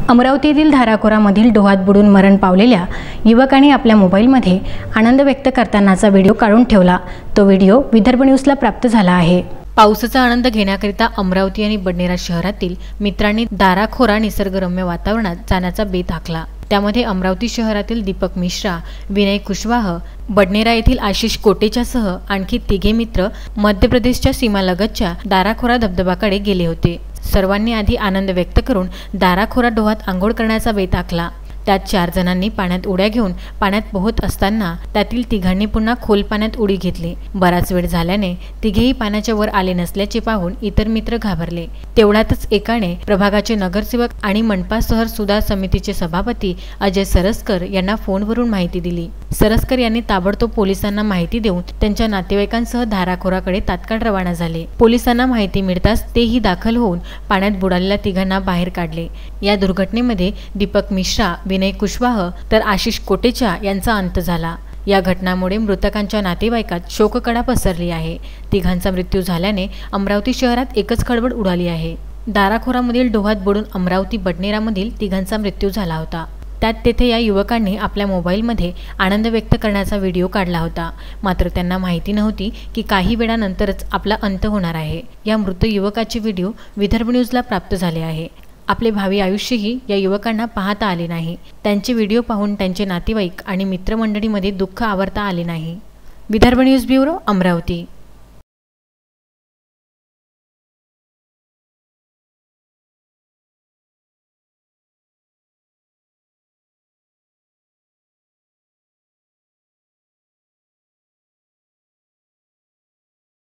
अमरावतीतील धाराखोरामधील डोहात बुडून मरण पावलेल्या युवकाने आपल्या मोबाईलमध्ये आनंद व्यक्त करतानाचा व्हिडिओ काढून ठेवला। तो व्हिडिओ विदर्भ न्यूजला प्राप्त झाला आहे। पावसाचा आनंद घेण्याकरिता अमरावती आणि बडनेरा शहरातील मित्रांनी दाराखोरा निसर्गरम्य वातावरणात जाण्याचा बेत आखला। त्यामध्ये अमरावती शहरातील दीपक मिश्रा, विनय कुशवाह, बडनेरा येथील आशिष कोटेच्यासह आणखी तिघे मित्र मध्य प्रदेशच्या सीमालगतच्या दाराखोरा धबधबाकडे गेले होते। सर्वांनी आधी आनंद व्यक्त करून दाराखोरा डोहात आंघोळ करण्याचा बेत आखला। त्यात 4 जणांनी पाण्यात उड्या घेऊन पाण्यात पोहत असताना त्यातील तिघांनी पुन्हा खोल पाण्यात उडी घेतली। बराच वेळ झाल्याने तिघेही पाण्याच्या वर आले नसल्याचे पाहून इतर मित्र घाबरले। तेवढ्यातच एकाने प्रभागाचे नगरसेवक आणि मनपा शहर सुधार समितीचे सभापती अजय सरस्कर यांना फोनवरून माहिती दिली। सरस्कर यांनी ताबडतोब पोलिसांना माहिती देऊन त्यांच्या नातेवाईकांसह धाराखोराकडे तात्काळ रवाना झाले। पोलिसांना माहिती मिळताच तेही दाखल होऊन पाण्यात बुडालेल्या तिघांना बाहेर काढले। या दुर्घटनेमध्ये दीपक मिश्रा, विनय कुशवाह तर आशिष कोटेचा यांचा अंत झाला। या घटनामुळे मृतकांच्या नातेवाईकात शोककळा पसरली आहे। तिघांचा मृत्यू झाल्याने अमरावती शहरात एकच खळबळ उडाली आहे। दाराखोरामधील डोहात बुडून अमरावती बडनेरामधील तिघांचा मृत्यू झाला होता। त्यात तेथे या युवकांनी आपल्या मोबाईलमध्ये आनंद व्यक्त करण्याचा व्हिडिओ काढला होता। मात्र त्यांना माहिती नव्हती की काही वेळानंतरच आपला अंत होणार आहे। या मृत युवकाचे व्हिडिओ विदर्भ न्यूजला प्राप्त झाले आहे। आपले भावी आयुष्यही या युवकांना पाहता आले नाही। त्यांचे व्हिडिओ पाहून त्यांचे नातेवाईक आणि मित्रमंडळीमध्ये दुःख आवरता आले नाही। Vidarbha news bureau, Amravati.